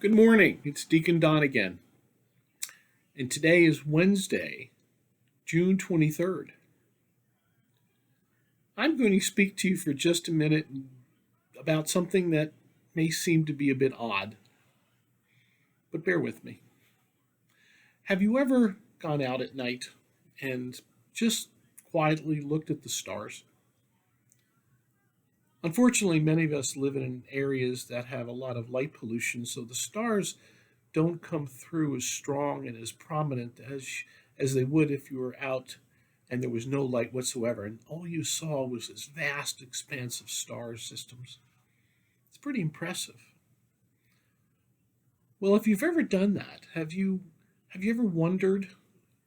Good morning. It's Deacon Don again. And today is Wednesday, June 23rd. I'm going to speak to you for just a minute about something that may seem to be a bit odd, but bear with me. Have you ever gone out at night and just quietly looked at the stars? Unfortunately, many of us live in areas that have a lot of light pollution, so the stars don't come through as strong and as prominent as they would if you were out and there was no light whatsoever, and all you saw was this vast expanse of star systems. It's pretty impressive. Well, if you've ever done that, have you ever wondered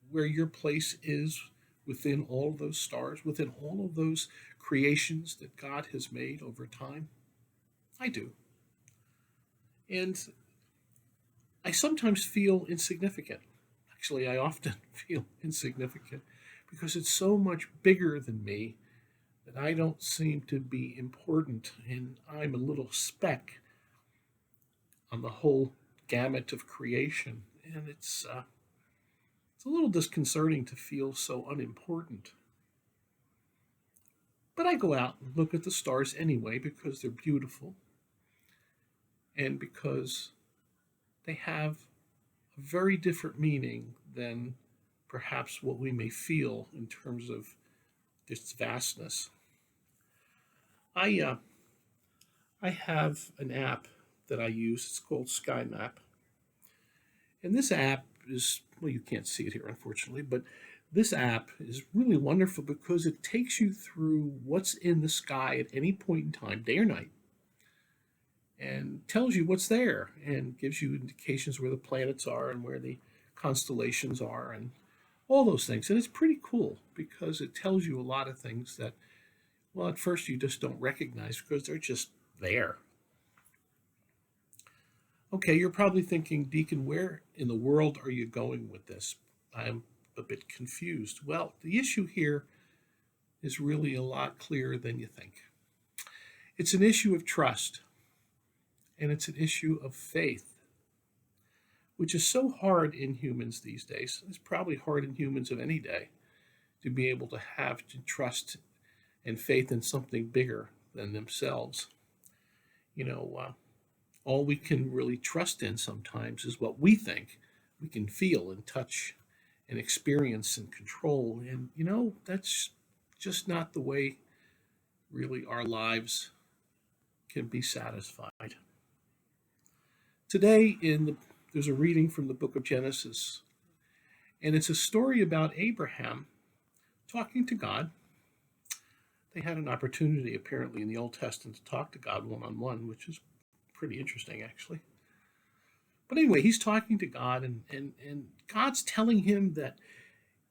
where your place is within all of those stars, within all of those creations that God has made over time? I do. And I sometimes feel insignificant. Actually, I often feel insignificant because it's so much bigger than me that I don't seem to be important, and I'm a little speck on the whole gamut of creation. And it's a little disconcerting to feel so unimportant. But I go out and look at the stars anyway because they're beautiful and because they have a very different meaning than perhaps what we may feel in terms of its vastness. I uh, I have an app that I use. It's called Sky Map, and this app is, well, you can't see it here unfortunately, but this app is really wonderful because it takes you through what's in the sky at any point in time, day or night, and tells you what's there and gives you indications where the planets are and where the constellations are and all those things. And it's pretty cool because it tells you a lot of things that, well, at first you just don't recognize because they're just there. Okay, you're probably thinking, Deacon, where in the world are you going with this? I'm a bit confused. Well, the issue here is really a lot clearer than you think. It's an issue of trust, and it's an issue of faith, which is so hard in humans these days. It's probably hard in humans of any day to be able to have to trust and faith in something bigger than themselves. You know, all we can really trust in sometimes is what we think we can feel and touch and experience and control. And, that's just not the way really our lives can be satisfied. Today, there's a reading from the book of Genesis, and it's a story about Abraham talking to God. They had an opportunity, apparently, in the Old Testament to talk to God one on one, which is pretty interesting, actually. But anyway, he's talking to God, and God's telling him that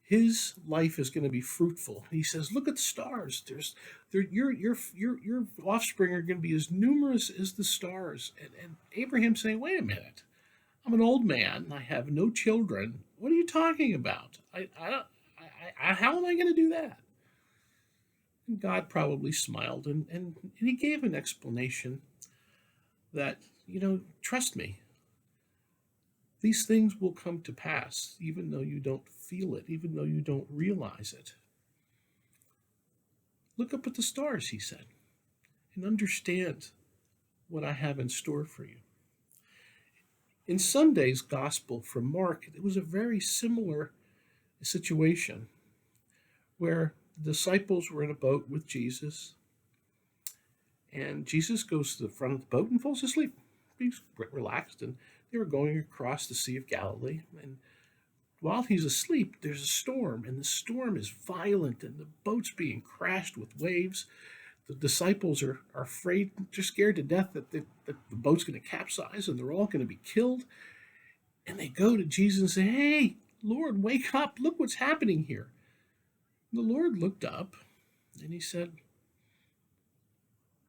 his life is going to be fruitful. He says, "Look at the stars. Your offspring are going to be as numerous as the stars." And Abraham's saying, "Wait a minute. I'm an old man. I have no children. What are you talking about? I don't. How am I going to do that?" And God probably smiled and he gave an explanation that, trust me, these things will come to pass, even though you don't feel it, even though you don't realize it. Look up at the stars, he said, and understand what I have in store for you. In Sunday's gospel from Mark, it was a very similar situation where the disciples were in a boat with Jesus, and Jesus goes to the front of the boat and falls asleep. He's relaxed, and they were going across the Sea of Galilee. And while he's asleep, there's a storm, and the storm is violent, and the boat's being crashed with waves. The disciples are afraid, they're scared to death that the boat's going to capsize and they're all going to be killed. And they go to Jesus and say, "Hey, Lord, wake up. Look what's happening here." And the Lord looked up and he said,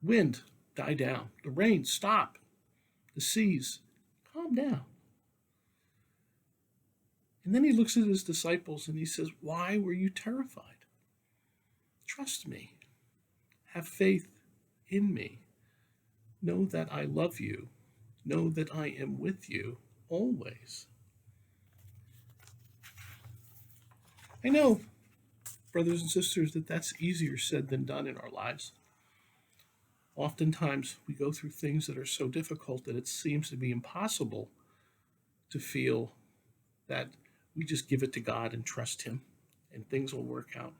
"Wind, die down. The rain, stop. The seas, calm down." And then he looks at his disciples and he says, "Why were you terrified? Trust me. Have faith in me. Know that I love you know that I am with you always. I know, brothers and sisters, that that's easier said than done in our lives. Oftentimes, we go through things that are so difficult that it seems to be impossible to feel that we just give it to God and trust Him and things will work out.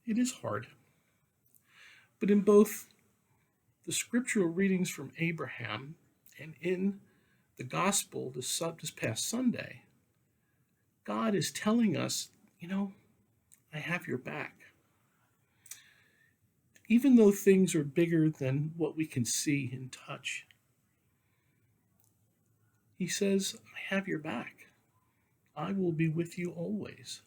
It is hard. But in both the scriptural readings from Abraham and in the gospel this past Sunday, God is telling us, I have your back. Even though things are bigger than what we can see and touch, He says, I have your back. I will be with you always,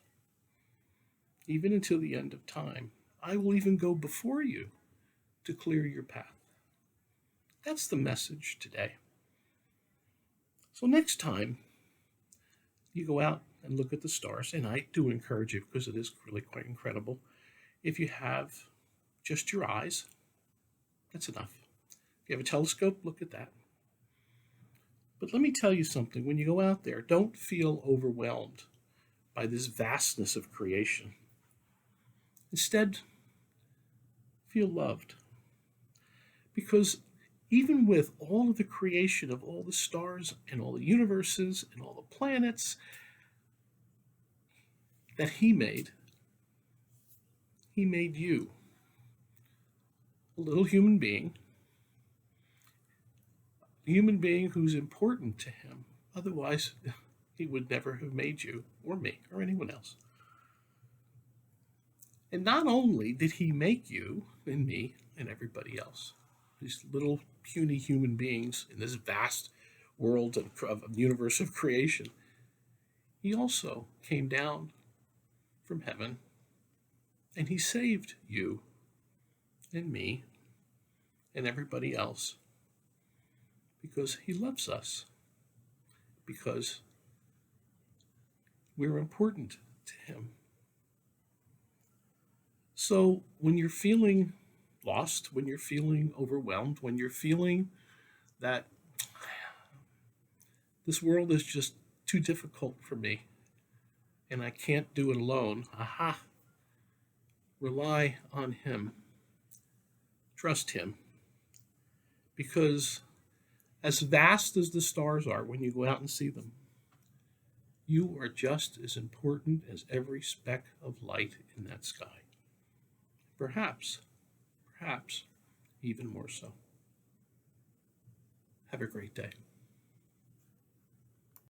even until the end of time. I will even go before you to clear your path. That's the message today. So next time you go out and look at the stars, and I do encourage you because it is really quite incredible. If you have just your eyes, that's enough. If you have a telescope, look at that. But let me tell you something. When you go out there, don't feel overwhelmed by this vastness of creation. Instead, feel loved. Because even with all of the creation of all the stars and all the universes and all the planets that He made you, a little human being who's important to Him. Otherwise, He would never have made you or me or anyone else. And not only did He make you and me and everybody else, these little puny human beings in this vast world of universe of creation, He also came down from heaven and He saved you and me and everybody else because He loves us, because we're important to Him. So when you're feeling lost, when you're feeling overwhelmed, when you're feeling that this world is just too difficult for me and I can't do it alone, rely on Him. Trust Him. Because as vast as the stars are when you go out and see them, you are just as important as every speck of light in that sky. Perhaps even more so. Have a great day.